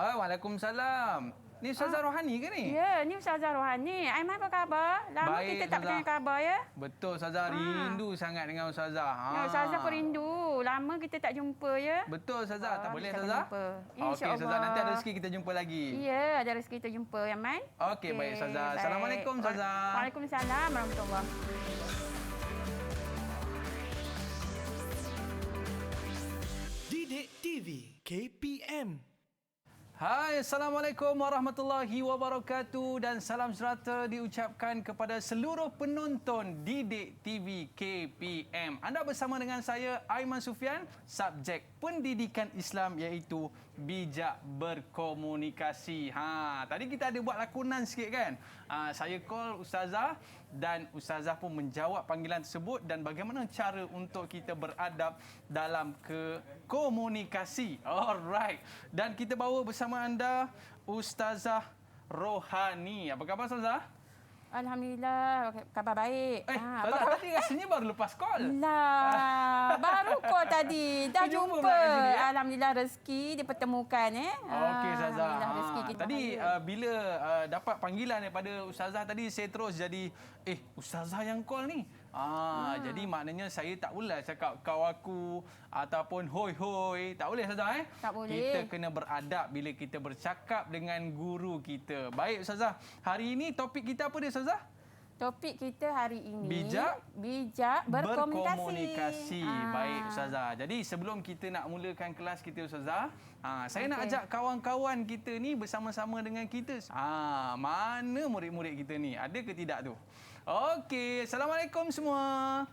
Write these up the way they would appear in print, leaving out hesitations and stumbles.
Waalaikumsalam. Ni Ustazah Rohani ke ni? Ya, ni Ustazah Rohani. Aiman apa khabar? Lama Baik, kita tak bertanya khabar ya. Betul Ustazah, rindu sangat dengan Ustazah. Ya, Ustazah pun rindu. Lama kita tak jumpa ya. Betul Ustazah, tak boleh kita Ustazah? jumpa. Okey InsyaAllah. Ustazah, nanti ada rezeki kita jumpa lagi. Ya, ada rezeki kita jumpa Aiman. Okey, baik Ustazah. Assalamualaikum Ustazah. Waalaikumsalam warahmatullahi. Didik TV KPM. Hai, Assalamualaikum warahmatullahi wabarakatuh dan salam sejahtera diucapkan kepada seluruh penonton Didik TV KPM. Anda bersama dengan saya, Aiman Sufian, subjek pendidikan Islam iaitu bijak berkomunikasi. Tadi kita ada buat lakonan sikit kan? Saya call Ustazah dan Ustazah pun menjawab panggilan tersebut dan bagaimana cara untuk kita beradab dalam komunikasi. Alright. Dan kita bawa bersama anda Ustazah Rohani. Apa khabar Ustazah? Alhamdulillah, khabar baik. Ustazah tadi rasanya baru lepas call. Lah, baru call tadi. Dah jumpa. Alhamdulillah rezeki dipertemukan Okey Ustazah. Alhamdulillah rezeki kita. Tadi bila dapat panggilan daripada Ustazah tadi, saya terus jadi Ustazah yang call ni. Jadi maknanya saya tak boleh cakap kau aku ataupun hoi hoi. Tak boleh Ustazah Tak boleh. Kita kena beradab bila kita bercakap dengan guru kita. Baik Ustazah. Hari ini topik kita apa dia Ustazah? Topik kita hari ini bijak berkomunikasi. Baik Ustazah. Jadi sebelum kita nak mulakan kelas kita Ustazah, saya nak ajak kawan-kawan kita ni bersama-sama dengan kita. Mana murid-murid kita ni? Ada ke tidak tu? Okey, Assalamualaikum semua.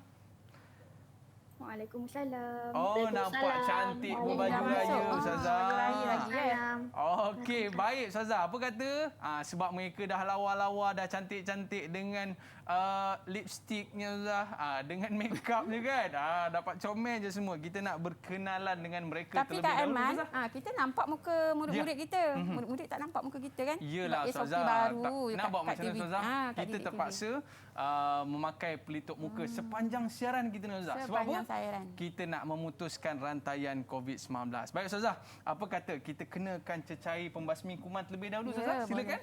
Waalaikumsalam. Nampak cantik berbaju raya Ustazah. Baju raya lagi Okey, baik Ustazah. Apa kata? Sebab mereka dah lawa-lawa, dah cantik-cantik dengan lipstiknya Ustazah, dengan make upnya kan. Dapat comel je semua. Kita nak berkenalan dengan mereka tapi terlebih dahulu Aiman, Ustazah. kita nampak muka murid-murid kita. Murid-murid tak nampak muka kita kan? Yelah Ustazah. Baru Nak buat macam mana Ustazah? Kita TV. terpaksa memakai pelitup muka sepanjang siaran kita ni Ustazah. Sebab apa? Kita nak memutuskan rantaian COVID-19. Baik Ustazah, apa kata kita kenakan cecair pembasmi kuman terlebih dahulu Ustazah? Silakan.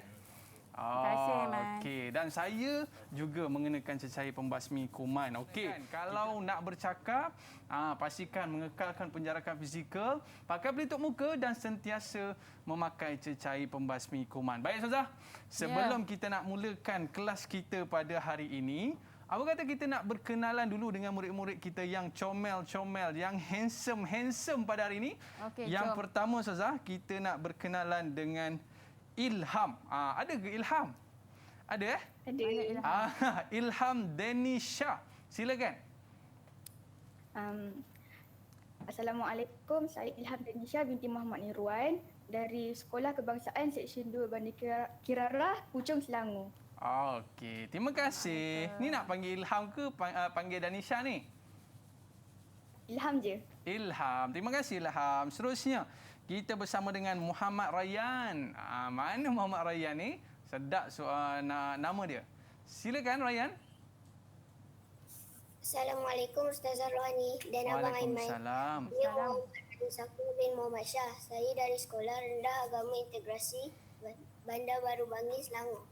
Terima kasih, Man. Okey, dan saya juga mengenakan cecair pembasmi kuman. Okey, kalau nak bercakap, pastikan mengekalkan penjarakan fizikal, pakai pelitup muka dan sentiasa memakai cecair pembasmi kuman. Baik Ustazah, sebelum kita nak mulakan kelas kita pada hari ini, apa kata kita nak berkenalan dulu dengan murid-murid kita yang comel-comel, yang handsome pada hari ini. Okey, yang pertama Ustazah, kita nak berkenalan dengan Ilham. Ada ke Ilham? Ada Ada. Ilham Denisha. Silakan. Assalamualaikum. Saya Ilham Denisha binti Muhammad Nirwan dari Sekolah Kebangsaan Seksyen 2 Bandar Kirarah, Puchong, Selangor. Okey, terima kasih. Ni nak panggil Ilham ke panggil Danisha ni? Ilham je. Ilham. Terima kasih Ilham. Seterusnya, kita bersama dengan Muhammad Rayyan. Mana Muhammad Rayyan ni? Sedap nama dia. Silakan Rayyan. Assalamualaikum Ustazah Rohani dan Abang Aiman. Waalaikumsalam. Saya Muhammad Saku bin Muhammad Shah. Saya dari Sekolah Rendah Agama Integrasi Bandar Baru Bangi, Selangor.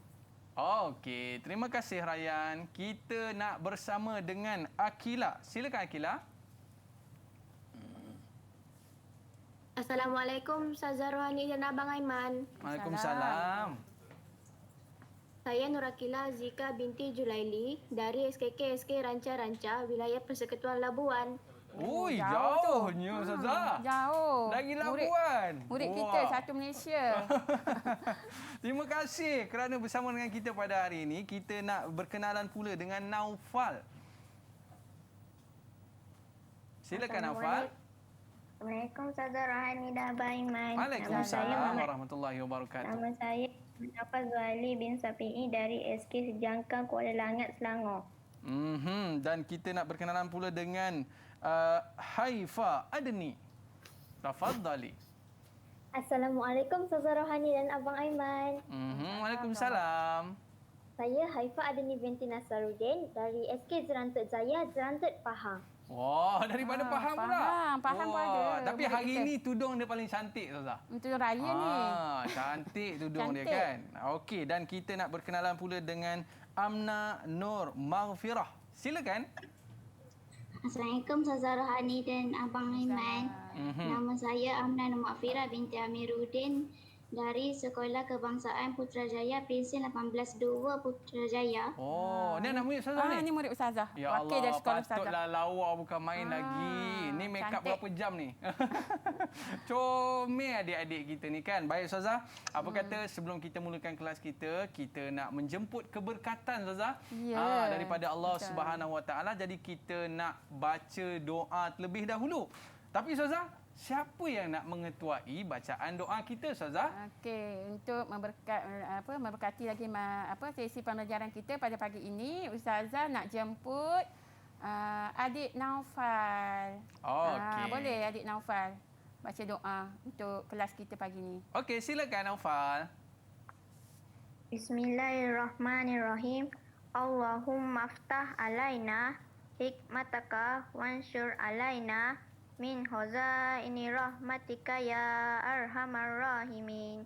Okey, terima kasih Rayyan. Kita nak bersama dengan Akila. Silakan Akila. Assalamualaikum Ustazah Rohani dan Abang Aiman. Waalaikumsalam. Saya Nur Akila Zika binti Julaili dari SKK SK Ranca-Ranca, Wilayah Persekutuan Labuan. Ui, jauh jauhnya Ustazah. Jauh. Lagi Labuan. Murid kita satu Malaysia. Terima kasih kerana bersama dengan kita pada hari ini. Kita nak berkenalan pula dengan Naufal. Silakan Naufal. Assalamualaikum Ustazah Rohani dan Abang Aiman. Waalaikumsalam warahmatullahi wabarakatuh. Nama saya Muhammad Zuhaili bin Safi'i dari SK Sejangkang Kuala Langat, Selangor. Dan kita nak berkenalan pula dengan Haifa Adni. Tafadhali. Assalamualaikum Ustazah Rohani dan Abang Aiman. Waalaikumsalam. Saya Haifa Adni binti Nasaruddin dari SK Zerantut Zaya, Zerantut, Pahang. Wah, daripada faham pula. Faham pun ada. Tapi murid hari kita. ni tudung dia paling cantik, Ustazah. Untuk raya ni. Cantik tudung dia Cantik. kan. Okey, dan kita nak berkenalan pula dengan Amna Nur Maghfirah. Silakan. Assalamualaikum Ustazah Rohani dan Abang Iman. Nama saya Amna Nur Maghfirah binti Amiruddin dari Sekolah Kebangsaan Putrajaya Pensil 18-2 Putrajaya. Oh, ni anak murid Ustazah ni? Ni murid Ustazah. Ya Wakil Allah, dari sekolah Ustazah. patutlah lawa bukan main lagi. Ni make up cantik. berapa jam ni? Comel adik-adik kita ni kan. Baik Ustazah, apa kata sebelum kita mulakan kelas kita, kita nak menjemput keberkatan Ustazah. Ya, Daripada Allah betul. Subhanahu Wa Taala. Jadi kita nak baca doa terlebih dahulu. Tapi Ustazah, siapa yang nak mengetuai bacaan doa kita Ustazah? Okey, untuk memberkati lagi sesi pembelajaran kita pada pagi ini, Ustazah nak jemput adik Naufal. Okey. Boleh adik Naufal baca doa untuk kelas kita pagi ini. Okey, silakan Naufal. Bismillahirrahmanirrahim. Allahumma aftah alaina hikmataka wansyur alaina min khazaini rahmatika ya arhamar rahimin.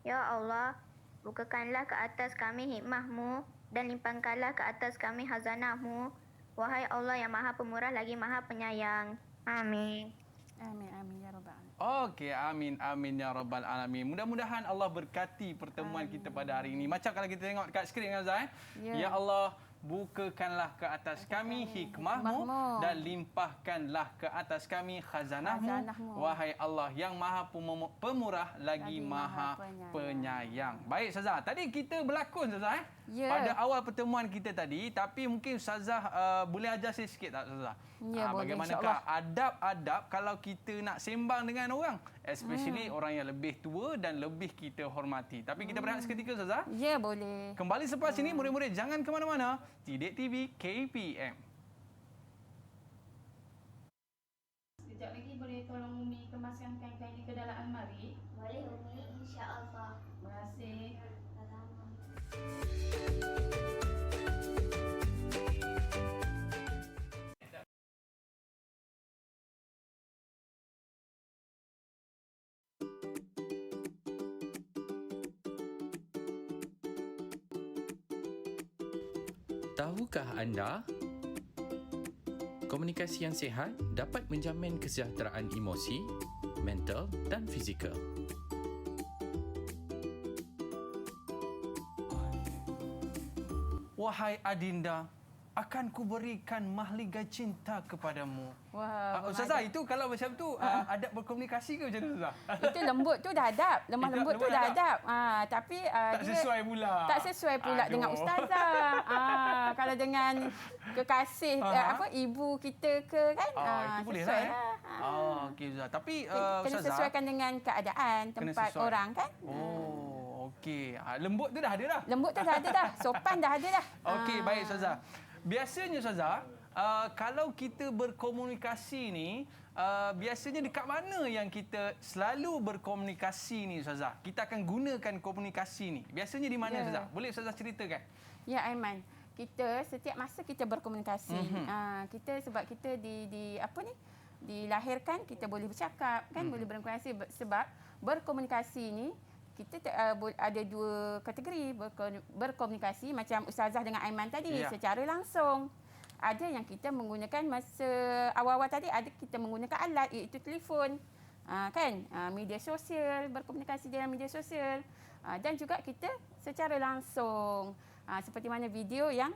Ya Allah, bukakanlah ke atas kami hikmahmu dan limpahkanlah ke atas kami khazanahmu. Wahai Allah yang Maha Pemurah lagi Maha Penyayang. Amin. Amin amin ya rabbal alamin. Okey, amin amin ya rabbal alamin. Mudah-mudahan Allah berkati pertemuan kita pada hari ini. Macam kalau kita tengok dekat skrin kan Ustaz. Ya Allah, bukakanlah ke atas kami hikmahmu dan limpahkanlah ke atas kami khazanahmu. Wahai Allah yang Maha Pemurah lagi Maha Penyayang. Baik Ustazah, tadi kita berlakon Ustazah Ya. pada awal pertemuan kita tadi, tapi mungkin Ustazah boleh ajar saya sikit tak Ustazah? Ya, boleh, bagaimanakah adab-adab kalau kita nak sembang dengan orang, especially orang yang lebih tua dan lebih kita hormati. Tapi kita berehat seketika Ustazah. Ya, boleh. Kembali selepas ini, murid-murid jangan ke mana-mana. Didik TV KPM. Sekejap lagi boleh tolong Umi kemaskan kain-kain ini ke dalam almari. Boleh Umi, insya-Allah. Terima kasih. Tahukah anda, komunikasi yang sihat dapat menjamin kesejahteraan emosi, mental dan fizikal. Wahai Adinda, akan kuberikan mahligai cinta kepadamu. Wah, Ustazah, itu kalau macam tu adab berkomunikasi ke macam mana Ustazah? itu lembut tu dah adab. Lemah lembut tu dah adab. Tapi Tak dia sesuai pula. Tak sesuai pula Aduh. dengan ustazah. Kalau dengan kekasih ibu kita ke kan? Itu boleh lah. Okey Ustazah. Tapi Kena Ustazah, sesuaikan dengan keadaan tempat sesuai. orang kan? Okey. Lembut tu dah ada dah. Lembut tu dah ada dah. Sopan dah ada dah. Okey, baik Ustazah. Biasanya Ustazah, kalau kita berkomunikasi ni, biasanya dekat mana yang kita selalu berkomunikasi ni Ustazah? Kita akan gunakan komunikasi ni. Biasanya di mana Ustazah? Boleh Ustazah ceritakan? Ya Aiman, kita setiap masa kita berkomunikasi. Kita sebab kita dilahirkan kita boleh bercakap kan, boleh berkomunikasi sebab berkomunikasi ni kita ada dua kategori berkomunikasi macam Ustazah dengan Aiman tadi secara langsung. Ada yang kita menggunakan masa awal-awal tadi, ada kita menggunakan alat iaitu telefon. Media sosial, berkomunikasi dalam media sosial. Dan juga kita secara langsung. Seperti mana video yang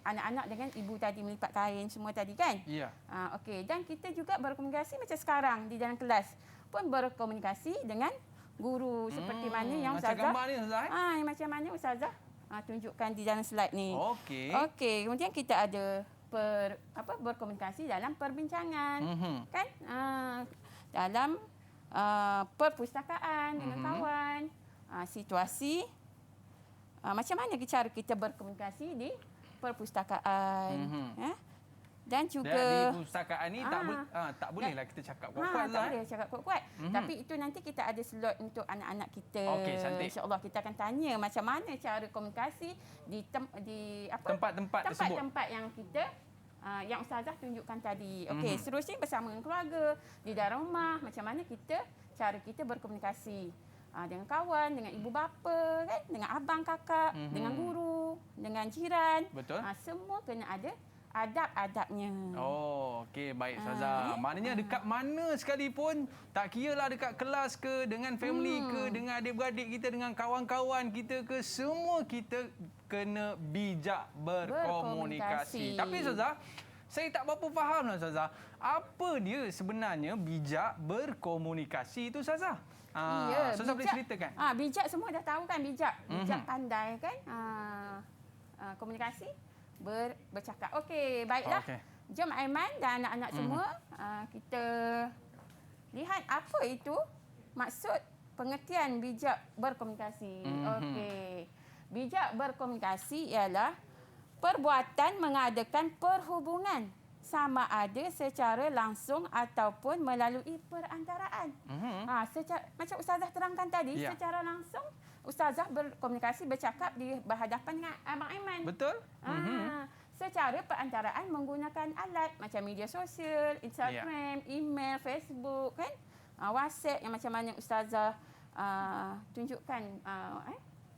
anak-anak dengan ibu tadi melipat kain semua tadi kan? Ya. Okey, dan kita juga berkomunikasi macam sekarang di dalam kelas pun berkomunikasi dengan guru seperti mana yang macam Ustazah. gambar ni Ustazah. Macam mana Ustazah tunjukkan di dalam slide ni. Okey. Okey, kemudian kita ada berkomunikasi dalam perbincangan. Kan? Dalam perpustakaan dengan kawan. Situasi macam mana cara kita berkomunikasi di perpustakaan. Dan juga di perpustakaan ni tak bolehlah kita cakap kuat-kuat tak boleh cakap kuat-kuat. Tapi itu nanti kita ada slot untuk anak-anak kita. Okey, cantik. InsyaAllah kita akan tanya macam mana cara komunikasi di tempat-tempat tersebut. Tempat yang kita yang Ustazah tunjukkan tadi. Okey, seterusnya bersama dengan keluarga, di dalam rumah, macam mana cara kita berkomunikasi dengan kawan, dengan ibu bapa, kan, dengan abang kakak, dengan guru, dengan jiran. Betul. Semua kena ada adab-adabnya. Oh, okey, baik Ustazah. Maknanya dekat mana sekalipun, tak kiralah dekat kelas ke, dengan family ke, dengan adik-beradik kita, dengan kawan-kawan kita ke, semua kita kena bijak berkomunikasi. Tapi Ustazah, saya tak berapa faham lah Ustazah. Apa dia sebenarnya bijak berkomunikasi itu Ustazah? Ustazah boleh ceritakan? Bijak semua dah tahu kan, bijak. Bijak pandai kan. Komunikasi, bercakap. Okey, baiklah. Jom Aiman dan anak-anak semua, kita lihat apa itu maksud pengertian bijak berkomunikasi. Okey. Bijak berkomunikasi ialah perbuatan mengadakan perhubungan sama ada secara langsung ataupun melalui perantaraan. Macam Ustazah terangkan tadi, secara langsung Ustazah berkomunikasi, bercakap di berhadapan dengan Abang Aiman. Betul. Secara perantaraan menggunakan alat macam media sosial, Instagram, email, Facebook, kan? WhatsApp yang macam mana Ustazah tunjukkan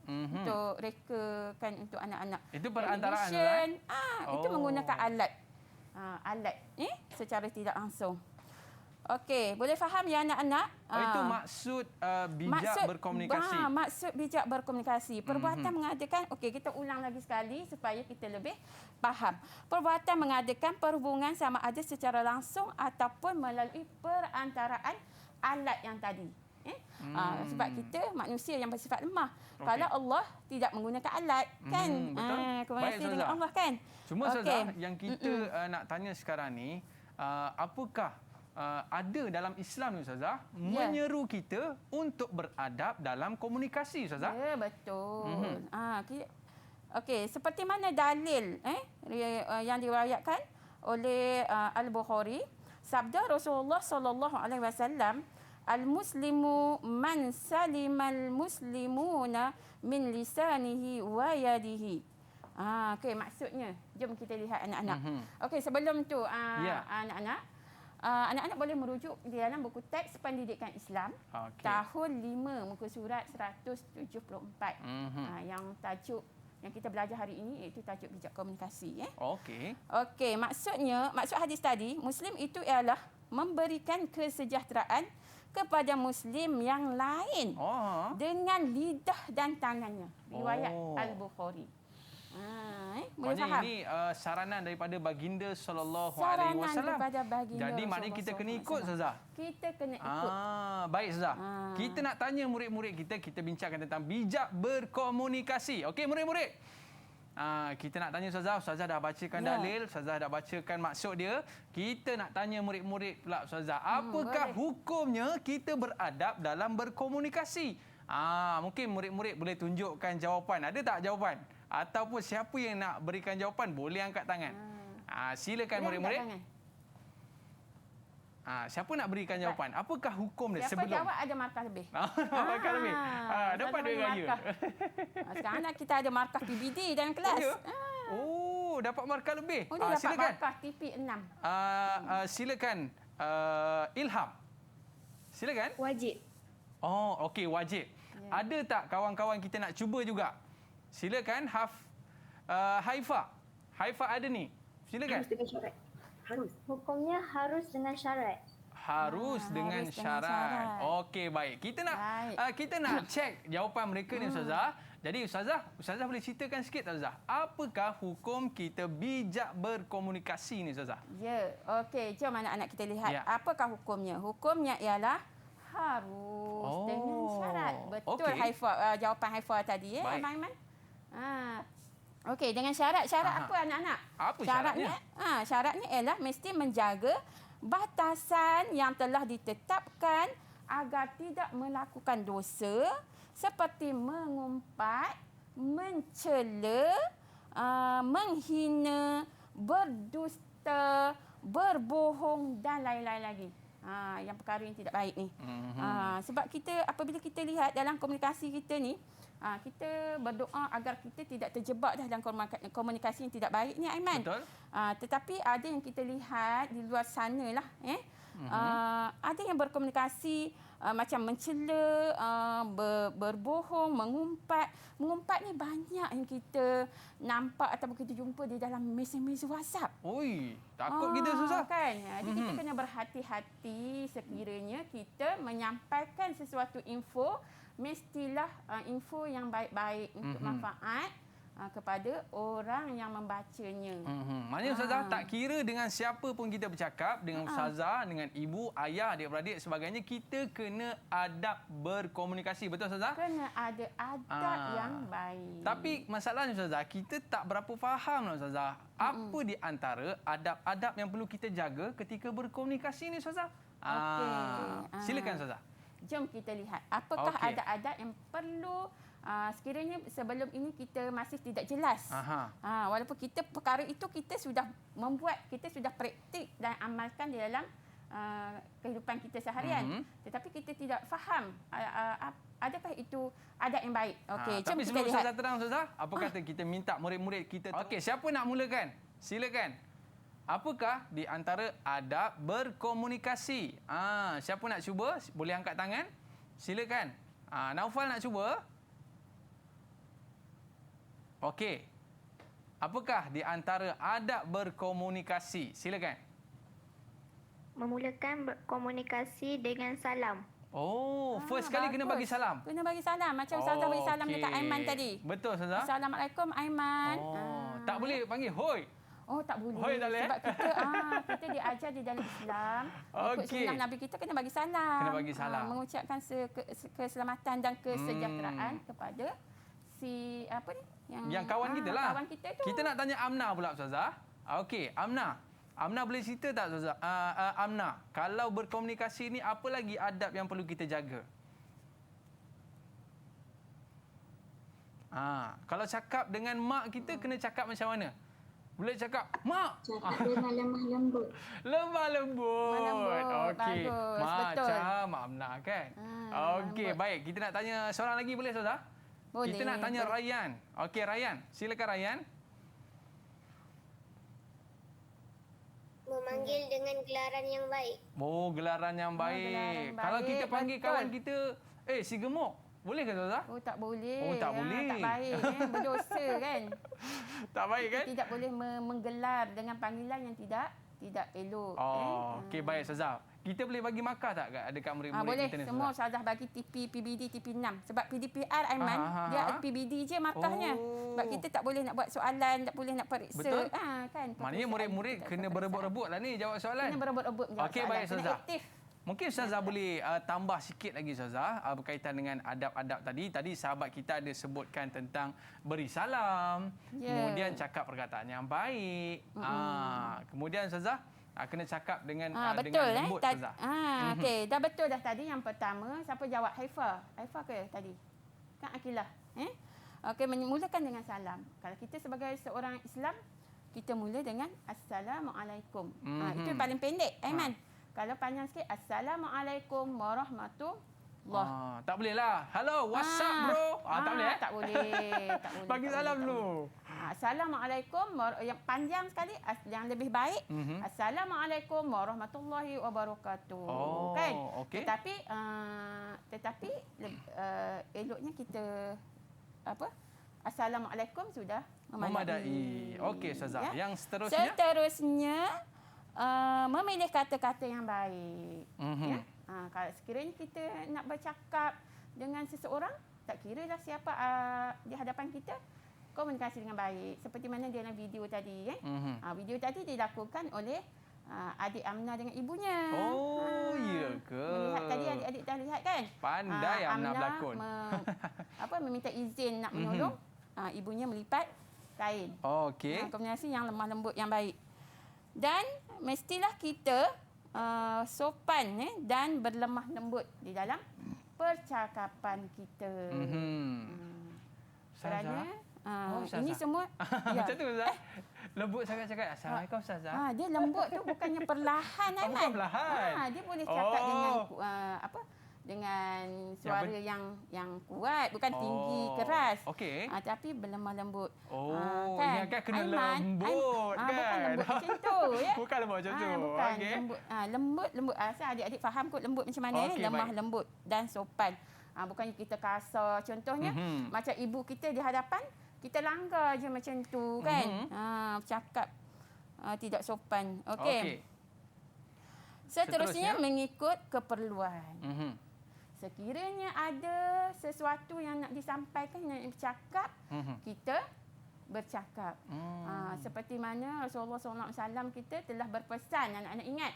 untuk reka kan untuk anak-anak. Itu perantaraan itu menggunakan alat. Secara tidak langsung. Okey, boleh faham ya anak-anak? Itu maksud bijak berkomunikasi. Maksud bijak berkomunikasi. Perbuatan mengadakan, okey kita ulang lagi sekali supaya kita lebih faham. Perbuatan mengadakan perhubungan sama ada secara langsung ataupun melalui perantaraan alat yang tadi. Sebab kita manusia yang bersifat lemah. Kalau Allah tidak menggunakan alat, kan? Betul. Komunikasi dengan Allah, kan? Cuma Ustazah, yang kita nak tanya sekarang ni, apakah ada dalam Islam ni Ustazah menyeru kita untuk beradab dalam komunikasi Ustazah? Ya, betul. Okey, seperti mana dalil yang diriwayatkan oleh Al-Bukhari, sabda Rasulullah sallallahu alaihi wasallam, al-muslimu man salimal muslimuna min lisanihi wa yadihi. Okey, maksudnya jom kita lihat anak-anak. Okey, sebelum tu anak-anak boleh merujuk di dalam buku teks pendidikan Islam tahun 5 muka surat 174. Yang tajuk yang kita belajar hari ini iaitu tajuk bijak komunikasi. Okey, maksud hadis tadi, Muslim itu ialah memberikan kesejahteraan kepada Muslim yang lain dengan lidah dan tangannya. Riwayat Al-Bukhari. Boleh faham? Ini saranan daripada baginda sallallahu alaihi wasallam. Jadi maknanya kita kena ikut Ustazah. Kita kena ikut. Baik Ustazah. Kita nak tanya murid-murid kita bincangkan tentang bijak berkomunikasi. Okey murid-murid. Kita nak tanya Ustazah. Ustazah dah bacakan dalil, Ustazah dah bacakan maksud dia. Kita nak tanya murid-murid pula Ustazah. Apakah hukumnya kita beradab dalam berkomunikasi? Mungkin murid-murid boleh tunjukkan jawapan. Ada tak jawapan? Ataupun siapa yang nak berikan jawapan boleh angkat tangan. Silakan murid-murid. Siapa nak berikan jawapan? Apakah hukum dia siapa sebelum? Siapa jawab ada markah lebih. Markah lebih. Dapat duit raya. Sekarang kita ada markah PBD dalam kelas. Dapat markah lebih. Dapat silakan. Markah TP 6. Silakan Ilham. Silakan. Wajib. Okey, wajib. Ada tak kawan-kawan kita nak cuba juga? Silakan Haifa. Haifa ada ni. Silakan. Harus dengan syarat. Harus. Hukumnya harus dengan syarat. Harus dengan syarat. Okey, baik. Kita nak cek jawapan mereka ni Ustazah. Jadi Ustazah boleh ceritakan sikit tak Ustazah? Apakah hukum kita bijak berkomunikasi ni Ustazah? Ya, okey. Jom anak-anak kita lihat. Apakah hukumnya? Hukumnya ialah harus dengan syarat. Betul Haifa, jawapan Haifa tadi Aiman. Okey, dengan syarat apa anak-anak? Apa syaratnya? Syaratnya ialah mesti menjaga batasan yang telah ditetapkan agar tidak melakukan dosa seperti mengumpat, mencela, menghina, berdusta, berbohong dan lain-lain lagi. yang perkara yang tidak baik ni. Sebab kita apabila kita lihat dalam komunikasi kita ni, kita berdoa agar kita tidak terjebak dalam komunikasi yang tidak baik ni, Aiman. Betul. Tetapi ada yang kita lihat di luar sana lah, ada yang berkomunikasi macam mencela, berbohong, mengumpat. Mengumpat ni banyak yang kita nampak ataupun kita jumpa di dalam mesej-mesej WhatsApp. Oi, takut kita susah. Kan? Jadi kita kena berhati-hati sekiranya kita menyampaikan sesuatu info, mestilah info yang baik-baik untuk manfaat kepada orang yang membacanya. Maknanya Ustazah tak kira dengan siapa pun kita bercakap, dengan Ustazah, dengan ibu, ayah, adik-beradik sebagainya, kita kena adab berkomunikasi. Betul Ustazah? Kena ada adab yang baik. Tapi masalahnya Ustazah, kita tak berapa faham Ustazah. Apa di antara adab-adab yang perlu kita jaga ketika berkomunikasi ni Ustazah? Silakan Ustazah. Jom kita lihat apakah adab-adab yang perlu sekiranya sebelum ini kita masih tidak jelas. Walaupun kita perkara itu kita sudah membuat, kita sudah praktik dan amalkan di dalam kehidupan kita seharian. Tetapi kita tidak faham adakah itu adab yang baik. Okey, jom tapi kita sebelum lihat. Ustazah terang Ustazah, apa kata kita minta murid-murid kita. Okey, siapa nak mulakan? Silakan. Apakah di antara adab berkomunikasi? Siapa nak cuba? Boleh angkat tangan. Silakan. Naufal nak cuba? Okey. Apakah di antara adab berkomunikasi? Silakan. Memulakan berkomunikasi dengan salam. Oh, first kali kena bagi salam. Kena bagi salam. Macam Ustazah bagi salam dekat Aiman tadi. Betul Ustazah. Assalamualaikum Aiman. Tak boleh panggil hoi. Oh, tak boleh. Hoi, tak boleh. Sebab kita diajar di dalam Islam. Ikut sunnah Nabi kita kena bagi salam. Kena bagi salam. Mengucapkan keselamatan dan kesejahteraan kepada si apa ni? Yang kawan kita lah. Kawan kita tu. Kita nak tanya Amna pula Ustazah. Okey, Amna. Amna boleh cerita tak Ustazah? Amna, kalau berkomunikasi ni apa lagi adab yang perlu kita jaga? Kalau cakap dengan mak kita kena cakap macam mana? Boleh cakap, mak. Cakap dengan lemah lembut. Lemah lembut. Okey. Bagus, betul. Macam Mak Amna kan? Okey, baik. Kita nak tanya seorang lagi boleh Ustazah? Boleh. Kita nak tanya Rayyan. Okey, Rayyan. Silakan Rayyan. Memanggil dengan gelaran yang baik. Oh, gelaran yang baik. Gelaran yang Kalau baik, kita panggil betul. kawan kita, si gemuk. Boleh ke Ustazah? Oh, tak boleh. Oh, tak boleh. Tak baik. Berdosa kan? Tak baik kan? Tidak boleh menggelar dengan panggilan yang tidak elok. Okey, baik Ustazah. Kita boleh bagi markah tak dekat murid-murid boleh. kita ni? Semua Ustazah bagi TP, PBD, TP 6. Sebab PDPR Aiman, dia PBD je markahnya. Sebab kita tak boleh nak buat soalan, tak boleh nak periksa. Betul. Kan? Maknanya murid-murid kena berebut-rebut lah ni jawab soalan. Kena berebut-rebut menjawab Okey, soalan. baik Kena Ustazah. aktif. Mungkin Ustazah boleh tambah sikit lagi Ustazah berkaitan dengan adab-adab tadi. Tadi sahabat kita ada sebutkan tentang beri salam, kemudian cakap perkataan yang baik. Kemudian Ustazah kena cakap dengan betul, dengan lembut Ustazah. Okey, dah betul dah tadi yang pertama. Siapa jawab? Haifa. Haifa ke tadi? Kan Akilah. Okey, mulakan dengan salam. Kalau kita sebagai seorang Islam, kita mula dengan Assalamualaikum. Itu yang paling pendek, Aiman. Kalau panjang sikit, Assalamualaikum warahmatullahi. Tak boleh lah. Hello, what's up bro? Tak boleh Tak boleh. Tak boleh. Bagi salam dulu. Assalamualaikum. Yang panjang sekali, yang lebih baik. Assalamualaikum warahmatullahi wabarakatuh. Kan? Okey. Tetapi eloknya kita Assalamualaikum sudah memadai. Okey Ustazah. Ya? Yang seterusnya memilih kata-kata yang baik. Ya? Kalau sekiranya kita nak bercakap dengan seseorang, tak kira lah siapa di hadapan kita, komunikasi dengan baik. Seperti mana dalam video tadi. Video tadi dilakukan oleh adik Amna dengan ibunya. Oh, ya ke? Melihat tadi adik-adik dah lihat kan? Pandai Amna berlakon. Meminta izin nak menolong. Ibunya melipat kain. Okey. Komunikasi yang lemah lembut yang baik. Dan mestilah kita sopan dan berlemah lembut di dalam percakapan kita. Kerana Ini Ustazah. semua Macam tu Ustazah. Lembut sangat cakap. Assalamualaikum Ustazah. dia lembut tu bukannya perlahan Aiman. Bukan perlahan. Dia boleh cakap dengan Oh. dengan suara yang kuat, bukan tinggi keras. Okey. Tapi berlemah lembut. Kan? Kan kena lembut kan? Bukan lembut macam tu ya. Bukan lembut macam tu. Bukan Okey. lembut. Lembut. Asal adik-adik faham kot lembut macam mana Okey, lemah baik. lembut dan sopan. Bukannya kita kasar. Contohnya macam ibu kita di hadapan, kita langgar je macam tu kan. Cakap tidak sopan. Okey. Seterusnya mengikut keperluan. Sekiranya ada sesuatu yang nak disampaikan, yang bercakap, kita bercakap. Seperti mana Rasulullah SAW kita telah berpesan, anak-anak ingat.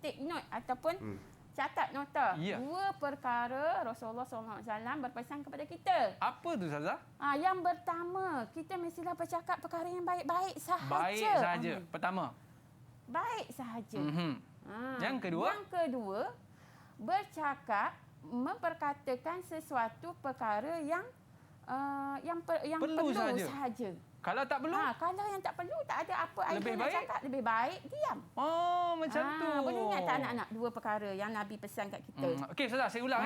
Take note ataupun catat nota. Ya. 2 perkara Rasulullah SAW berpesan kepada kita. Apa tu Ustazah? Yang pertama, kita mestilah bercakap perkara yang baik-baik sahaja. Baik sahaja. Pertama. Baik sahaja. Yang kedua? Yang kedua, bercakap memperkatakan sesuatu perkara yang perlu sahaja. Kalau tak perlu? Kalau yang tak perlu, tak ada apa Lebih idea nak baik? cakap, lebih baik diam. Macam tu. Boleh ingat tak anak-anak 2 perkara yang Nabi pesan kat kita? Okey Ustazah, saya ulang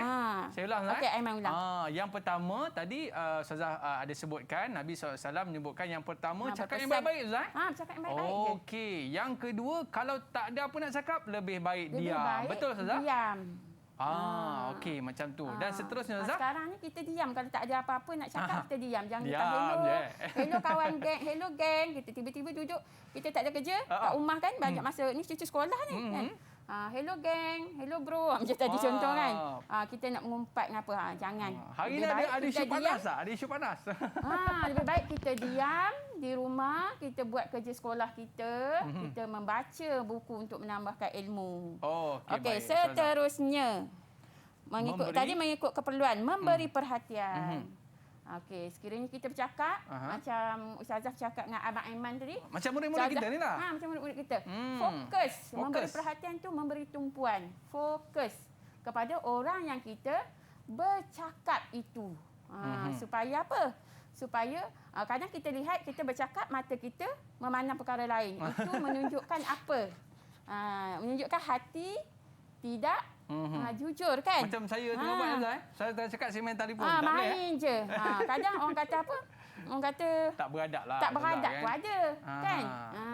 Saya ulang Okey, Aiman ulang. Yang pertama tadi Ustazah ada sebutkan Nabi SAW menyebutkan yang pertama cakap yang berpesan. baik-baik Ustazah. Cakap yang baik-baik je. Okey, yang kedua kalau tak ada apa nak cakap lebih baik Lebih diam. baik Betul Ustazah? diam. Okey macam tu. Dan seterusnya Ustazah? Sekarang ni kita diam. Kalau tak ada apa-apa nak cakap, kita diam. Jangan kita Diam hello. je. Hello kawan geng, hello geng. Kita tiba-tiba duduk, kita tak ada kerja kat rumah kan, banyak masa ni cucu sekolah ni kan. Hello geng, hello bro. Macam tadi contoh kan. Kita nak mengumpat ngapa? Jangan. Hari ni Lebih baik ada kita isu panas diam. tak? Ada isu panas. Lebih baik kita diam di rumah, kita buat kerja sekolah kita, kita membaca buku untuk menambahkan ilmu. Okey, Okey, baik, Ustazah. seterusnya mengikut keperluan, memberi perhatian. Okey, sekiranya kita bercakap macam Ustazah bercakap dengan Abang Aiman tadi. Macam murid-murid kita ni lah. Macam murid-murid kita. Fokus. Memberi perhatian tu memberi tumpuan. Fokus kepada orang yang kita bercakap itu. Supaya apa? Supaya kadang kita lihat kita bercakap, mata kita memandang perkara lain. Itu menunjukkan apa? Menunjukkan hati tidak jujur kan? Macam saya tengah buat Ustazah. Saya tengah cakap saya main telefon. Tak boleh. Main je. Kadang orang kata apa? Orang kata Tak beradab lah. tak Ustazah, beradab pun ada. Kan?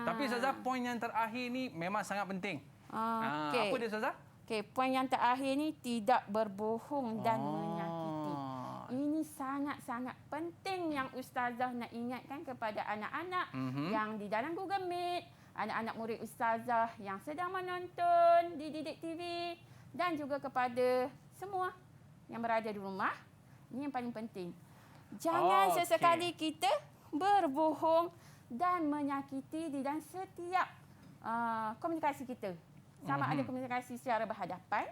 Tapi Ustazah, poin yang terakhir ni memang sangat penting. Okey. Apa dia Ustazah? Okey, poin yang terakhir ni tidak berbohong dan menyakiti. Ini sangat-sangat penting yang Ustazah nak ingatkan kepada anak-anak yang di dalam Google Meet, anak-anak murid Ustazah yang sedang menonton di Didik TV dan juga kepada semua yang berada di rumah. Ini yang paling penting. Jangan sesekali kita berbohong dan menyakiti di dalam setiap komunikasi kita. Sama ada komunikasi secara berhadapan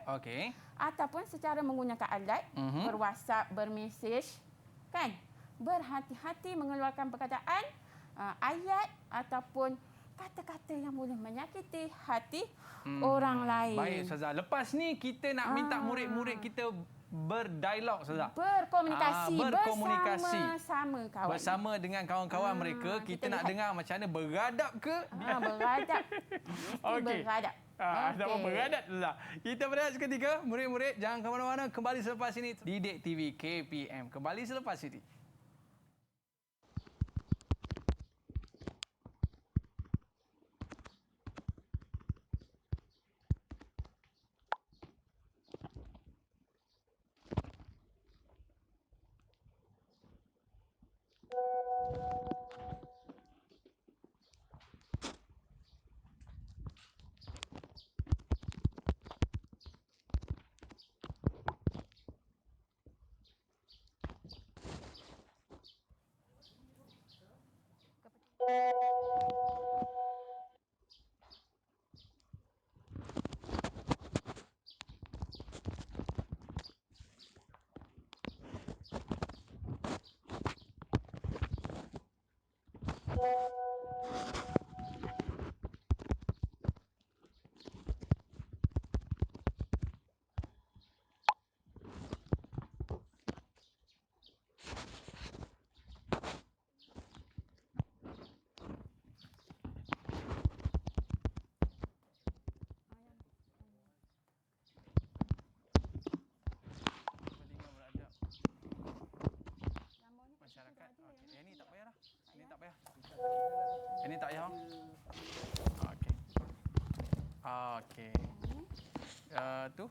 ataupun secara menggunakan alat, berWhatsApp, bermesej, kan? Berhati-hati mengeluarkan perkataan, ayat ataupun kata-kata yang boleh menyakiti hati orang lain. Baik Ustazah. Lepas ni kita nak minta murid-murid kita berdialog Ustazah. Berkomunikasi bersama kawan. Bersama dengan kawan-kawan mereka, kita nak dengar macam mana beradab ke? Beradab. Mesti beradab. Sama beradab Ustazah. Kita berehat seketika. Murid-murid jangan ke mana-mana. Kembali selepas ini. Didik TV KPM. Kembali selepas ini. Ini tak payah. Okey. Okey. Tu.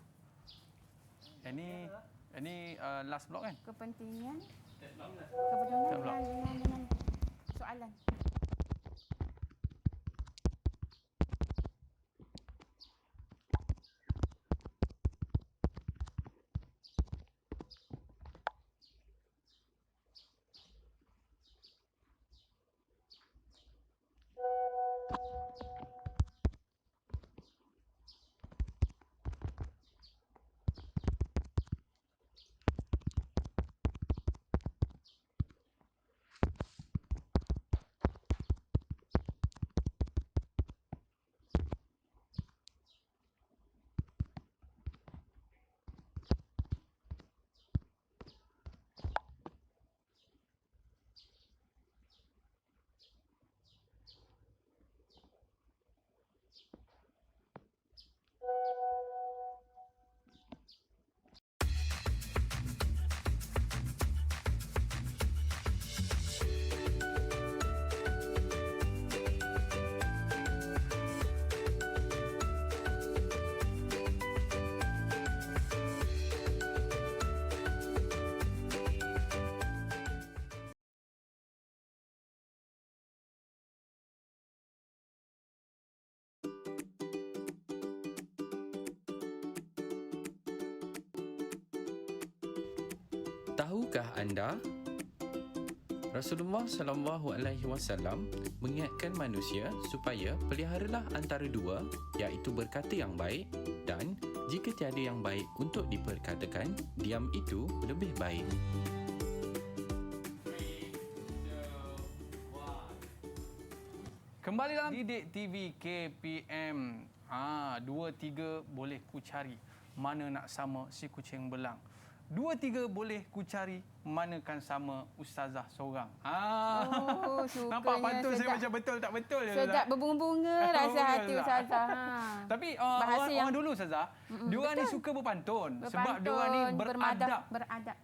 Ini last block kan? Kepentingan. Tak Kepentingan block. dengan soalan. Tahukah anda Rasulullah SAW mengingatkan manusia supaya peliharalah antara dua, iaitu berkata yang baik dan jika tiada yang baik untuk diperkatakan, diam itu lebih baik. Kembali dalam Didik TV KPM. 2-3 boleh ku cari. Mana nak sama si kucing belang. 2-3 boleh ku cari. Manakan sama ustazah seorang. Oh, sukanya Nampak pantun saya sedap. macam betul tak betul je. Sedap Ustazah? berbunga-bunga rasa Berbunga, hati Ustazah. Ustazah. Tapi Bahasa yang- orang dulu Ustazah, diorang ni suka berpantun. Sebab diorang ni beradab.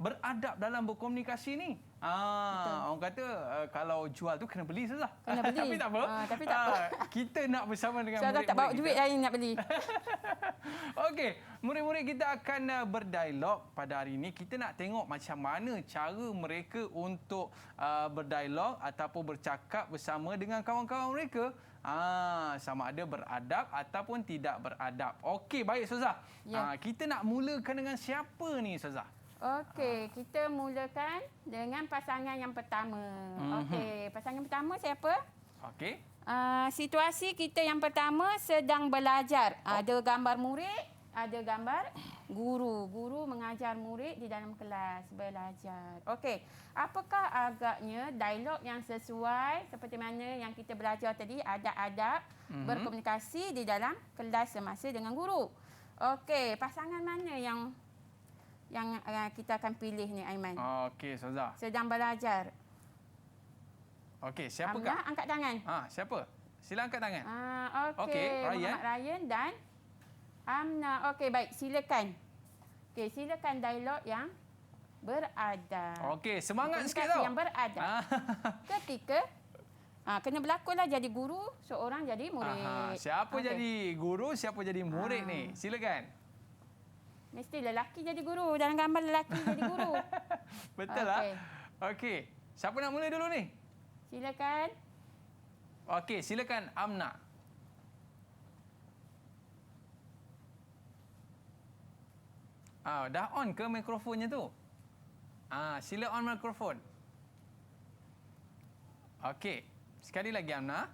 beradab dalam berkomunikasi ni. Orang kata kalau jual tu kena beli Ustazah. Kena beli. Tapi tak apa. Tapi tak apa. Kita nak bersama dengan Ustazah tak bawa murid-murid duit kita. hari ni nak beli. Okey, murid-murid kita akan berdialog pada hari ini. Kita nak tengok macam mana cara mereka untuk berdialog ataupun bercakap bersama dengan kawan-kawan mereka. Sama ada beradab ataupun tidak beradab. Okey, baik Ustazah. Ya. Kita nak mulakan dengan siapa ni Ustazah? Okey, kita mulakan dengan pasangan yang pertama. Okey, pasangan pertama siapa? Okey. Situasi kita yang pertama sedang belajar. Ada gambar murid, ada gambar guru. Guru mengajar murid di dalam kelas belajar. Okey, apakah agaknya dialog yang sesuai seperti mana yang kita belajar tadi, adab-adab berkomunikasi di dalam kelas semasa dengan guru. Okey, pasangan mana yang kita akan pilih ni Aiman? Okey, Ustazah. Sedang belajar. Okey, siapa Amnah, kak? angkat tangan. Siapa? Sila angkat tangan. Okey, Okey, Ryan. Muhammad Ryan dan Amna. Okey, baik, silakan. Okey, silakan dialog yang beradab. Okey, semangat sikit Komunikasi tau. yang beradab. Ketika kena berlakulah jadi guru, seorang jadi murid. Siapa Okey. jadi guru, siapa jadi murid ni? Silakan. Mesti lelaki jadi guru. Dalam gambar lelaki jadi guru. Betul lah. Okey. Okey. Siapa nak mula dulu ni? Silakan. Okey, silakan Amna. Dah on ke mikrofonnya tu? Sila on mikrofon. Okey. Sekali lagi Amna.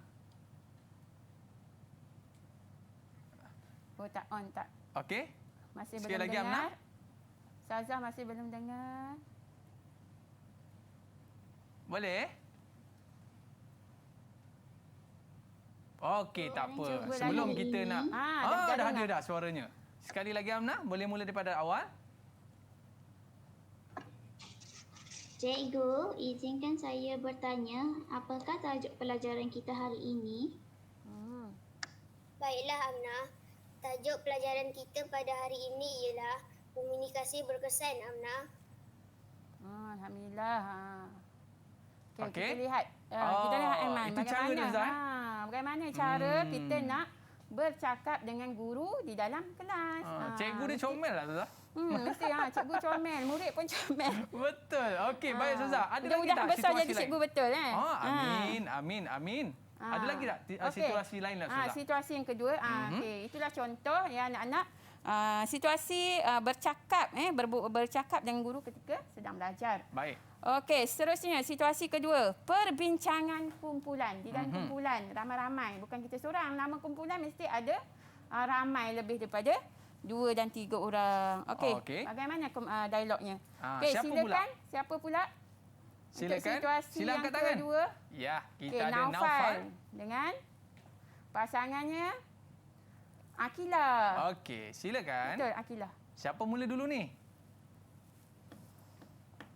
Oh, tak on, tak. Okey. Masih Sikit belum lagi, dengar. Amna. Ustazah masih belum dengar. Boleh? Okey, tak apa. cuba Sebelum lagi. kita nak... Dah dah ada dengar. dah suaranya. Sekali lagi Amna, boleh mula daripada awal? Cikgu, izinkan saya bertanya, apakah tajuk pelajaran kita hari ini? Baiklah Amna, tajuk pelajaran kita pada hari ini ialah komunikasi berkesan Amna. Alhamdulillah. Okey, Okey. kita lihat. Oh, Kita lihat Aiman. itu cara dia, Bagaimana? Zah? Bagaimana cara kita nak bercakap dengan guru di dalam kelas. Cikgu dia comel lah, Ustazah. Mesti cikgu comel, murid pun comel. Betul. Okey, baik Ustazah. Ada lagi Mudah-mudahan tak besar situasi jadi lain? cikgu betul Amin. Ada lagi tak situasi lain lah, Ustazah? Situasi yang kedua, okey, itulah contoh ya anak-anak. Situasi bercakap bercakap dengan guru ketika sedang belajar. Baik. Okey, seterusnya situasi kedua, perbincangan kumpulan. Di dalam kumpulan ramai-ramai, bukan kita seorang. Nama kumpulan mesti ada ramai lebih daripada 2 dan 3 orang. Okey. Okey. Bagaimana dialognya? Okey, Siapa silakan. pula? Siapa pula? Silakan. Untuk situasi Sila yang angkat tangan. kedua. Ya, kita Okey, ada Naufal Naufal. dengan pasangannya Akila. Okey, silakan. Betul, Akila. Siapa mula dulu ni?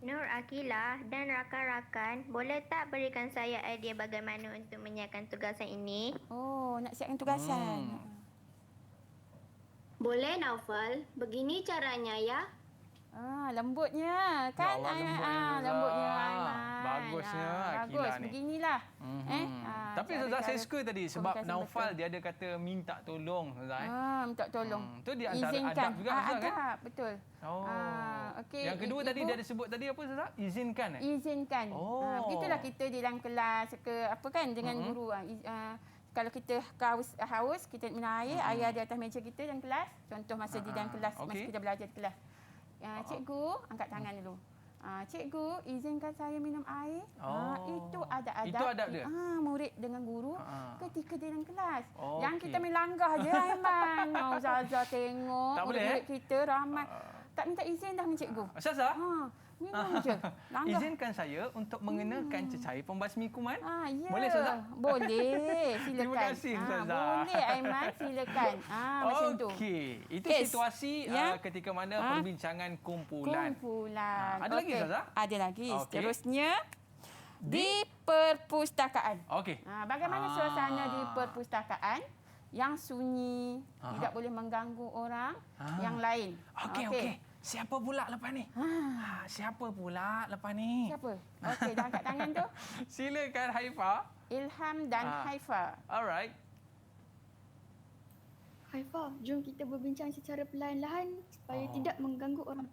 Nur Akilah dan rakan-rakan, boleh tak berikan saya idea bagaimana untuk menyiapkan tugasan ini? Oh, nak siapkan tugasan. Boleh Naufal, begini caranya ya. Lembutnya kan? Ya Allah, Lembutnya Zah. Aiman. Bagusnya Akila bagus, ni. beginilah. Tapi Ustazah, saya suka tadi sebab komunikasi Naufal betul. dia ada kata minta tolong, Ustazah. Minta tolong. Tu dia antara Izinkan. adab juga, Ustazah, kan? Adab, betul. Oh. Okey. Yang kedua tadi dia ada sebut tadi apa, Ustazah? Izinkan Izinkan. Oh. Begitulah kita di dalam kelas ke apa kan dengan guru. Kalau kita haus kita minum air, air di atas meja kita dalam kelas. Contoh masa di dalam kelas, masa okey. kita belajar di kelas. Cikgu, angkat tangan dulu. Cikgu, izinkan saya minum air. Itu adab-adab. Itu adab dia? Murid dengan guru ketika di dalam kelas. Okey. Jangan kita main langgah je, Aiman. Ustazah tengok Tak boleh, murid kita ramai. Tak minta izin dah dengan cikgu. Ustazah, Minum je. Langgah. izinkan saya untuk mengenakan cecair pembasmi kuman. Ya. Boleh, Ustazah? Boleh, silakan. Terima kasih, Ustazah. Boleh, Aiman, silakan. Macam tu. Okey, itu Okey, situasi ya. ketika mana perbincangan kumpulan. Kumpulan. Ada lagi, Okey. Ustazah? Ada lagi. Okey. Seterusnya, di perpustakaan. Okey. Bagaimana suasana di perpustakaan? Yang sunyi, tidak boleh mengganggu orang yang lain. Okey. Siapa pula lepas ni? Siapa pula lepas ni? Siapa? Okey, dah angkat tangan tu. Silakan Haifa. Ilham dan Haifa. Alright. Haifa, jom kita berbincang secara perlahan-lahan supaya tidak mengganggu orang.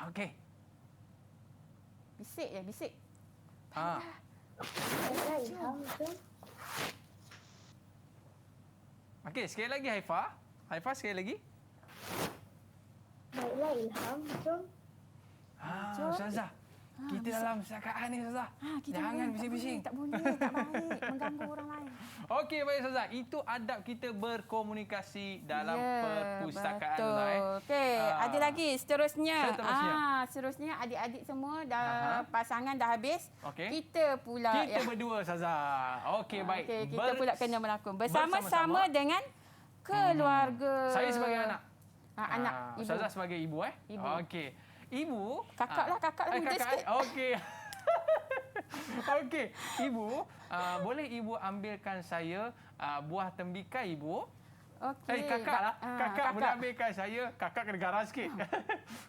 Okey. Bisik je, bisik. Baiklah Ilham, jom. Okey, sekali lagi Haifa. Haifa sekali lagi. Baiklah Ilham, jom. Ustazah. Kita dalam percakapan ni, Ustazah. Kita Jangan boleh, bising-bising. Tak boleh, tak baik. Mengganggu orang lain. Okey, baik Ustazah. Itu adab kita berkomunikasi dalam Ya, perpustakaan, betul. Ustazah. Okey, ada lagi seterusnya. Seterusnya. Seterusnya adik-adik semua dah pasangan dah habis. Okey. Kita pula Kita berdua, Ustazah. Okey, baik. Okey, kita pula kena melakon bersama-sama bersama-sama. dengan keluarga. Saya sebagai anak. Anak ibu. Ustazah sebagai ibu, Ibu. Okey. Ibu. Kakak lah muda kakak. sikit. Okey. Okey. Ibu, boleh ibu ambilkan saya buah tembikai, ibu? Okey. Kakak lah. Kakak boleh ambilkan saya. Kakak kena garang sikit.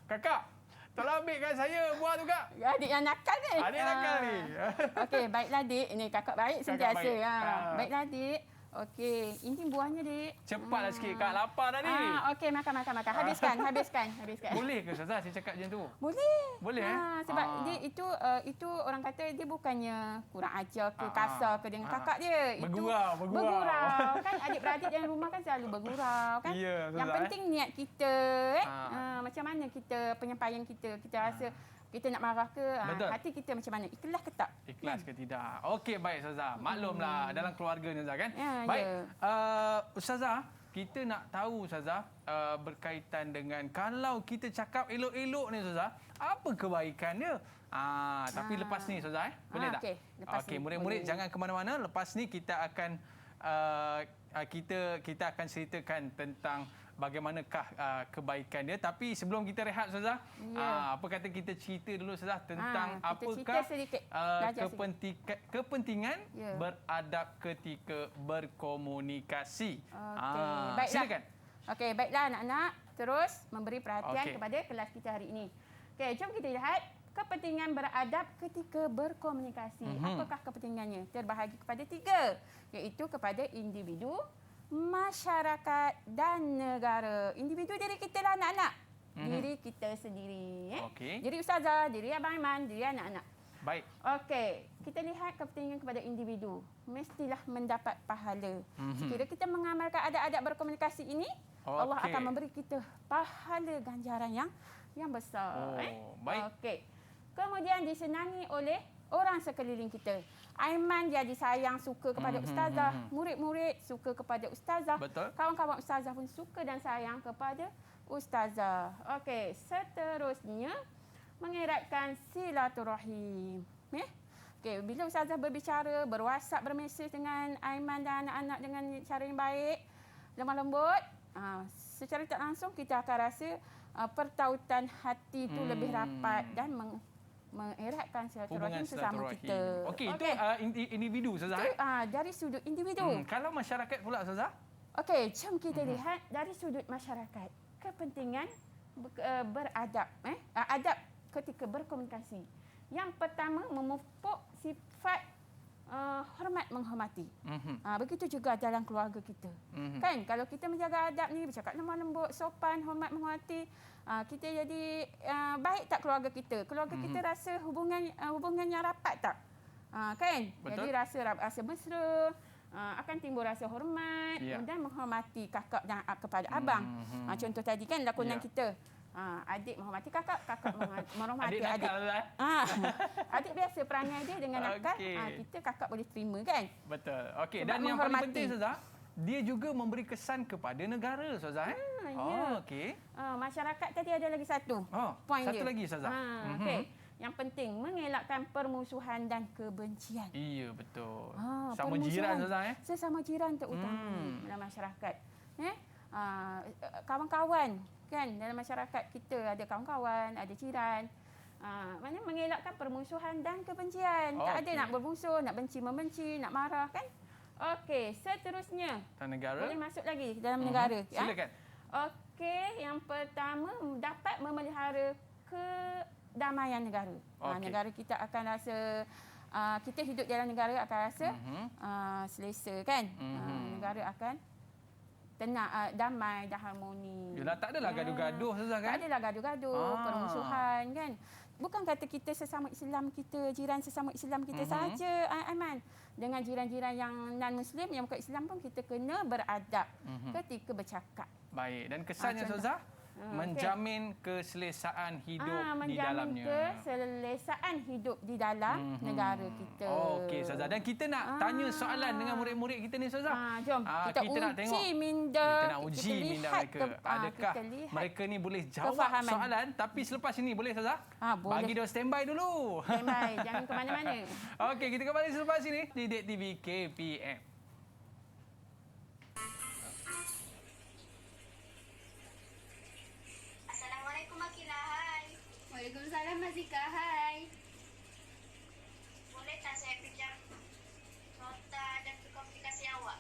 Kakak, tolong ambilkan saya buah tu, Kak. Adik yang nakal ni. Adik nakal ni. Okey, baiklah dik. Ini kakak baik Kakak sentiasa. baik. Baiklah dik. Okey, ini buahnya dik. Cepatlah sikit, Kak. Lapar dah ni. Okey, makan. Habiskan. Boleh ke, Ustazah, saya cakap macam tu? Boleh. Boleh, sebab dia itu orang kata dia bukannya kurang ajar ke kasar ke dengan kakak dia. Bergurau. Bergurau. Kan adik-beradik dalam rumah kan selalu bergurau kan. Ya, Yang Ustazah, penting niat kita macam mana kita penyampaian kita rasa kita nak marah ke, Betul. hati kita macam mana, ikhlas ke tak? Ikhlas ke tidak? Okey, baik Ustazah. Maklumlah dalam keluarga ni, Ustazah, kan? Ya, baik. ya. Ustazah, kita nak tahu, Ustazah, berkaitan dengan kalau kita cakap elok-elok ni, Ustazah, apa kebaikan dia? Tapi lepas ni, Ustazah, boleh tak? Okey, lepas Okey, ni, murid-murid boleh. jangan ke mana-mana. Lepas ni kita akan kita akan ceritakan tentang bagaimanakah kebaikan dia. Tapi sebelum kita rehat, Ustazah, apa kata kita cerita dulu, Ustazah, tentang kita apakah cerita sedikit. Belajar kepentingan Ya. beradab ketika berkomunikasi. Okey, baiklah. Silakan. Okey, baiklah anak-anak. Terus memberi perhatian Okey. kepada kelas kita hari ini. Okey, jom kita lihat kepentingan beradab ketika berkomunikasi. Apakah kepentingannya? Terbahagi kepada 3, iaitu kepada individu, masyarakat dan negara. Individu diri kita lah anak-anak. Diri kita sendiri. Okey. Diri Ustazah, diri Abang Aiman, diri anak-anak. Baik. Okey, kita lihat kepentingan kepada individu. Mestilah mendapat pahala. Sekira kita mengamalkan adab-adab berkomunikasi ini, Allah akan memberi kita pahala ganjaran yang besar. Baik. Okey. Kemudian disenangi oleh orang sekeliling kita. Aiman jadi sayang, suka kepada ustazah. Murid-murid suka kepada ustazah. Betul. Kawan-kawan ustazah pun suka dan sayang kepada ustazah. Okey, seterusnya mengeratkan silaturahim. Okey, bila ustazah berbicara, berwhatsapp, bermesej dengan Aiman dan anak-anak dengan cara yang baik, lemah lembut, secara tak langsung kita akan rasa pertautan hati itu lebih rapat dan mengeratkan silaturahim sesama kita. Okey, itu individu Ustazah. Dari sudut individu. Kalau masyarakat pula Ustazah? Okey, jom kita lihat dari sudut masyarakat. Kepentingan beradab, adab ketika berkomunikasi. Yang pertama, memupuk sifat hormat menghormati. Begitu juga dalam keluarga kita. Kan, kalau kita menjaga adab ni, bercakap lemah lembut, sopan, hormat menghormati, kita jadi baik tak keluarga kita? Keluarga kita rasa hubungan yang rapat tak? Kan? Betul. Jadi rasa mesra, akan timbul rasa hormat dan menghormati kakak dan kepada abang. Contoh tadi kan lakonan kita. Adik menghormati kakak, kakak menghormati adik. Adik biasa perangai dia dengan akak, kita kakak boleh terima kan? Betul. Okey, Sebab dan yang paling menghormati. penting Ustazah, dia juga memberi kesan kepada negara Ustazah. Okey. Masyarakat tadi ada lagi satu poin satu dia. lagi Ustazah. Okey. Yang penting mengelakkan permusuhan dan kebencian. Iya, betul. Sama Permusuhan jiran Ustazah. Sesama jiran terutama dalam masyarakat. Kawan-kawan kan dalam masyarakat kita ada kawan-kawan, ada jiran. Mana mengelakkan permusuhan dan kebencian. Tak ada nak bermusuh, nak benci-membenci, nak marah kan? Okey, seterusnya. Dan negara. Boleh masuk lagi dalam negara. Silakan. Okey, yang pertama dapat memelihara kedamaian negara. Negara kita akan rasa kita hidup dalam negara akan rasa selesa kan? Negara akan tenang, damai dan harmoni. Yalah, tak adalah gaduh-gaduh Ustazah kan? Tak adalah gaduh-gaduh, permusuhan kan. Bukan kata kita sesama Islam kita, jiran sesama Islam kita saja, Aiman. Dengan jiran-jiran yang non-Muslim, yang bukan Islam pun kita kena beradab ketika bercakap. Baik, dan kesannya Ustazah, menjamin keselesaan hidup di Menjamin dalamnya. keselesaan hidup di dalam negara kita. Okey Ustazah, dan kita nak tanya soalan dengan murid-murid kita ni Ustazah. Jom kita nak tengok. minda. Kita nak uji minda mereka. Adakah mereka ni boleh jawab kefahaman soalan, tapi selepas ini boleh Ustazah? Boleh. Bagi dia standby dulu. Standby, jangan ke mana-mana. Okey, kita kembali selepas ini di Dek TV KPM. Assalamualaikum Akila, hai. Waalaikumsalam Mazika, hai. Boleh tak saya pinjam nota dan komunikasi awak?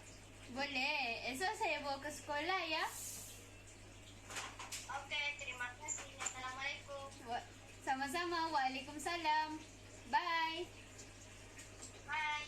Boleh. Esok saya bawa ke sekolah ya. Okey, terima kasih. Assalamualaikum. Sama-sama. Waalaikumsalam. Bye. Bye.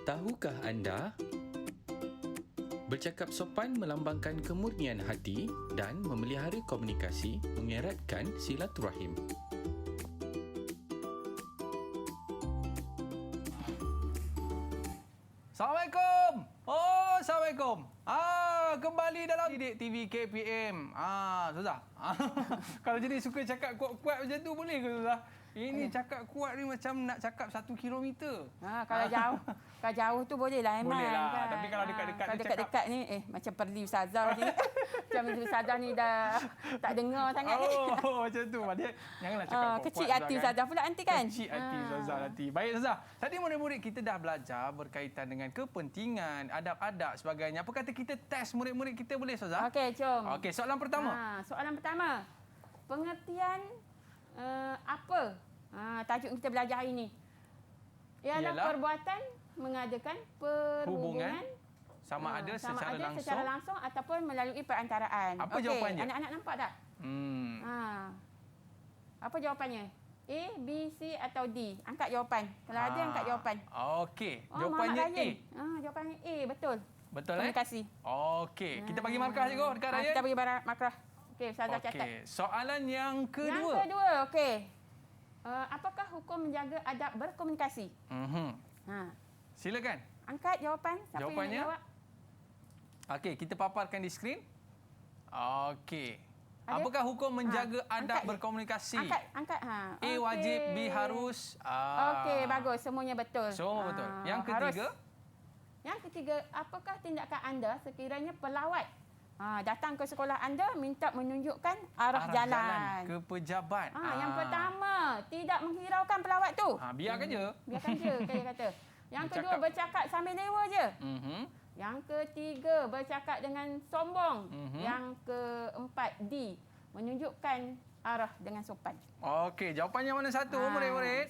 Tahukah anda? Bercakap sopan melambangkan kemurnian hati dan memelihara komunikasi mengeratkan silaturahim. Assalamualaikum. Assalamualaikum. Kembali dalam Didik TV KPM. Ustazah. Kalau jadi suka cakap kuat-kuat macam tu boleh ke Ustazah? Ini cakap kuat ni macam nak cakap 1 kilometer. Kalau jauh tu boleh lah Aiman. Boleh lah. Kan? Tapi kalau dekat-dekat kalau dia dekat-dekat ni macam Perli Ustazah ni. Macam Ustazah ni dah tak dengar sangat ni. Macam tu. Dia janganlah cakap kuat-kuat. Kecil hati Ustazah pula nanti kan. Kecil hati Ustazah nanti. Baik Ustazah. Tadi murid-murid kita dah belajar berkaitan dengan kepentingan, adab-adab sebagainya. Apa kata kita test murid-murid kita boleh Ustazah? Okey, jom. Okey, soalan pertama. Soalan pertama. pengertian apa tajuk yang kita belajar hari ini? Ialah perbuatan mengadakan perhubungan sama ada secara langsung ataupun melalui perantaraan. Apa jawapannya? Anak-anak nampak tak? Apa jawapannya? A, B, C atau D? Angkat jawapan. Kalau ada, angkat jawapan. Okey. Jawapannya A. Jawapannya A, betul. Betul Komunikasi. Okey. Kita bagi markah cikgu dekat Ryan. Kita bagi markah. Okey, Ustazah catat. Soalan yang kedua. Yang kedua, okey. Apakah hukum menjaga adab berkomunikasi? Silakan. Angkat jawapan. Siapa Jawapannya? yang nak jawab? Okey, kita paparkan di skrin. Okey. Ada? Apakah hukum menjaga adab angkat berkomunikasi? Angkat. A wajib, B harus. Okey, bagus. Semuanya betul. Semua betul. Yang ketiga? Yang ketiga, apakah tindakan anda sekiranya pelawat datang ke sekolah anda minta menunjukkan arah jalan ke pejabat. Yang pertama, tidak menghiraukan pelawat tu. Biarkan je. Biarkan je, saya kata. Yang kedua, bercakap sambil lewa je. Yang ketiga, bercakap dengan sombong. Yang keempat, D, menunjukkan arah dengan sopan. Okey, jawapannya mana satu, murid-murid?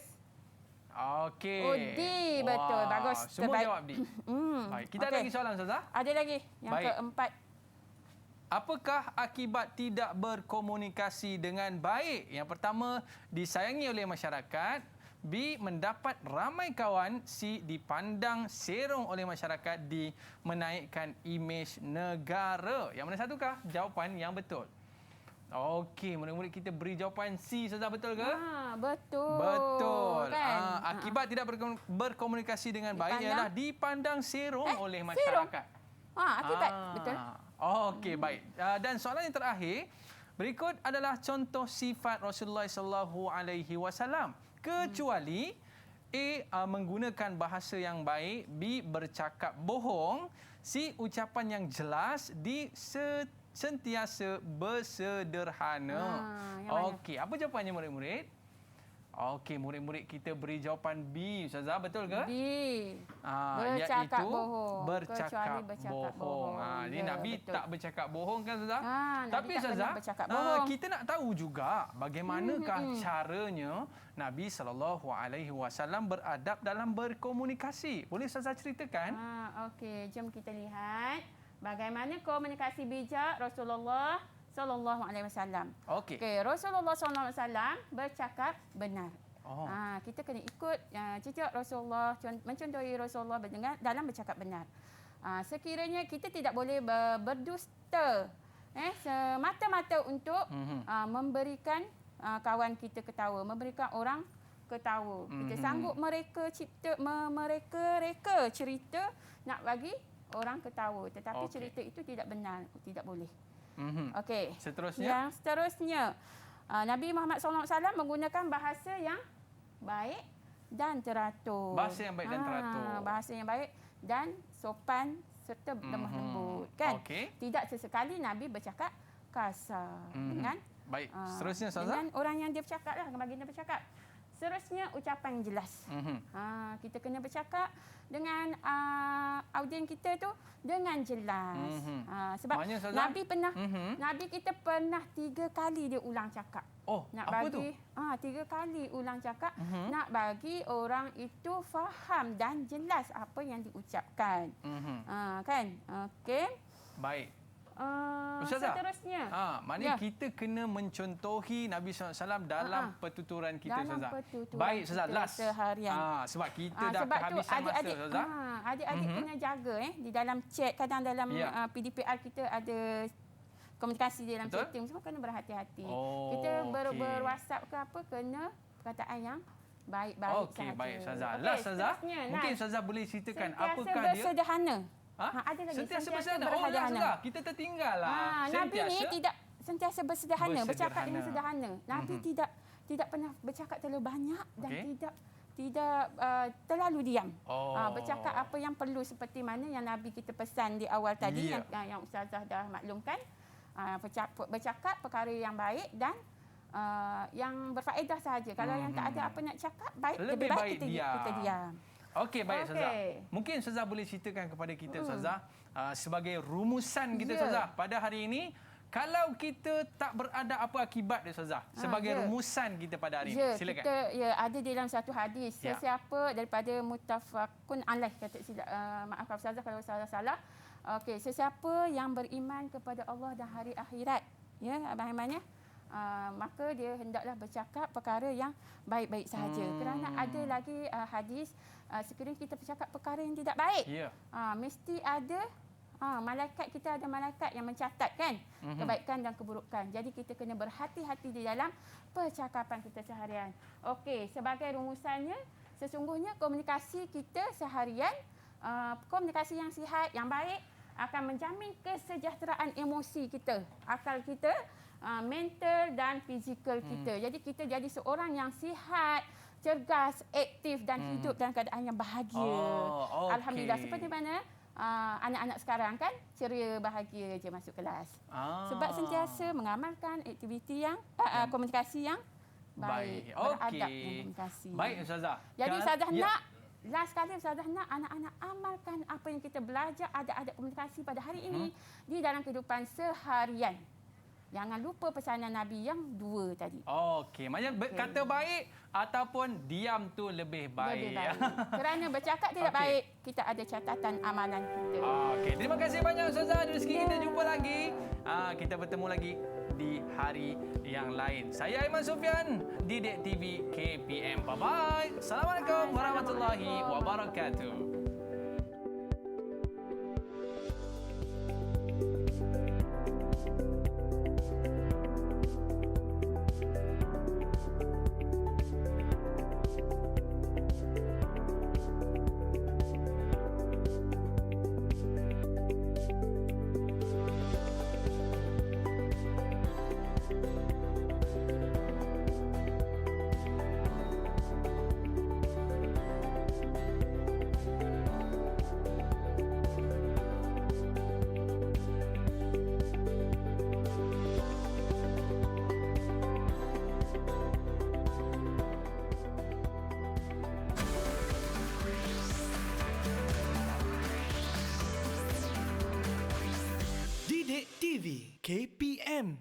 Okey. Oh, D, betul. Bagus. Semua terbaik. jawab D. Baik, kita ada lagi soalan, Ustazah? Ada lagi. Yang keempat. Apakah akibat tidak berkomunikasi dengan baik? Yang pertama, disayangi oleh masyarakat. B, mendapat ramai kawan. C, dipandang serong oleh masyarakat. D, menaikkan imej negara. Yang mana satukah jawapan yang betul? Okey, murid-murid kita beri jawapan C. Ustazah, betul ke? Betul. Betul. Kan? Akibat tidak berkomunikasi dengan baik ialah dipandang serong oleh serong? masyarakat. Akibat. Betul. Okey, baik. Dan soalan yang terakhir, berikut adalah contoh sifat Rasulullah SAW. Kecuali A, menggunakan bahasa yang baik, B, bercakap bohong, C, ucapan yang jelas, D, sentiasa bersederhana. Okey, apa jawapannya murid-murid? Okey, murid-murid kita beri jawapan B, Ustazah, betul ke? B. Bercakap bohong. Bercakap bohong. Jadi Nabi betul. tak bercakap bohong kan, Ustazah? Tapi tak Ustazah, kita nak tahu juga bagaimanakah caranya Nabi SAW beradab dalam berkomunikasi. Boleh Ustazah ceritakan? Okey, jom kita lihat bagaimana komunikasi bijak Rasulullah SAW. Okey. Rasulullah SAW bercakap benar. Kita kena ikut jejak Rasulullah, mencontohi Rasulullah dalam bercakap benar. Sekiranya kita tidak boleh berdusta semata-mata untuk memberikan kawan kita ketawa, memberikan orang ketawa. Kita sanggup mereka cerita nak bagi orang ketawa, tetapi cerita itu tidak benar, tidak boleh. Okey. Seterusnya? Yang seterusnya, Nabi Muhammad SAW menggunakan bahasa yang baik dan teratur. Bahasa yang baik dan teratur. Bahasa yang baik dan sopan serta lemah lembut, kan? Tidak sesekali Nabi bercakap kasar dengan baik. Seterusnya, Ustazah? dengan orang yang dia bercakap lah, baginda bercakap. Seterusnya, ucapan jelas. Kita kena bercakap dengan audien kita tu dengan jelas. Sebab Nabi Nabi kita pernah 3 kali dia ulang cakap. Nak apa bagi, tu? 3 kali ulang cakap nak bagi orang itu faham dan jelas apa yang diucapkan. Kan? Okey. Baik. Ustazah, seterusnya. maknanya kita kena mencontohi Nabi SAW dalam pertuturan kita, Ustazah. Baik, Ustazah. Last. Seharian. Sebab kita dah sebab kehabisan tu, masa, Ustazah. Adik-adik kena jaga di dalam chat. Kadang dalam PDPR kita ada komunikasi di dalam chatting. Semua kena berhati-hati. Kita ber-WhatsApp ke apa, kena perkataan yang baik-baik sahaja. Okey, baik, Ustazah. Last, Ustazah. Mungkin Ustazah boleh ceritakan apakah dia... Bersederhana. Ada lagi. Sentiasa bersederhana. Kita tertinggal lah. Nabi ni tidak sentiasa bersederhana, bercakap dengan sederhana. Nabi tidak pernah bercakap terlalu banyak dan tidak terlalu diam. Bercakap apa yang perlu, seperti mana yang Nabi kita pesan di awal tadi, yang Ustazah dah maklumkan. Bercakap perkara yang baik dan yang berfaedah sahaja. Kalau yang tak ada apa nak cakap, lebih baik kita diam. Okey, baik, Ustazah. Mungkin Ustazah boleh ceritakan kepada kita, Ustazah, sebagai rumusan kita, Ustazah. Pada hari ini, Kalau kita tak berada, apa akibat dia Ustazah? Sebagai rumusan kita pada hari ini. Silakan. Kita ada di dalam satu hadis. Sesiapa daripada muttafaqun alaih, kata maaf Ustazah kalau salah. Okey, sesiapa yang beriman kepada Allah dan hari akhirat, ya Abang Aiman ya. Maka dia hendaklah bercakap perkara yang baik-baik sahaja. Kerana ada lagi hadis, sekiranya kita bercakap perkara yang tidak baik, mesti ada malaikat, kita ada malaikat yang mencatat kan kebaikan dan keburukan. Jadi kita kena berhati-hati di dalam percakapan kita seharian. Okey, sebagai rumusannya, sesungguhnya komunikasi kita seharian, komunikasi yang sihat, yang baik akan menjamin kesejahteraan emosi kita, akal kita, mental dan fizikal kita. Jadi kita jadi seorang yang sihat, cergas, aktif dan hidup dalam keadaan yang bahagia. Alhamdulillah. Seperti mana anak-anak sekarang kan ceria, bahagia je masuk kelas. Sebab sentiasa mengamalkan aktiviti yang komunikasi yang baik, beradab dan komunikasi. Baik Ustazah. Jadi Ustazah nak last kali Ustazah nak anak-anak amalkan apa yang kita belajar, adab-adab komunikasi pada hari ini di dalam kehidupan seharian. Jangan lupa pesanan Nabi yang 2 tadi. Okey, maknanya kata baik ataupun diam tu lebih baik. Lebih baik. Kerana bercakap tidak baik, kita ada catatan amalan kita. Okey, terima kasih banyak Ustazah. Dari segi kita jumpa lagi. Kita bertemu lagi di hari yang lain. Saya Aiman Sufian, Didik TV KPM. Bye-bye. Assalamualaikum warahmatullahi wabarakatuh. Didik TV KPM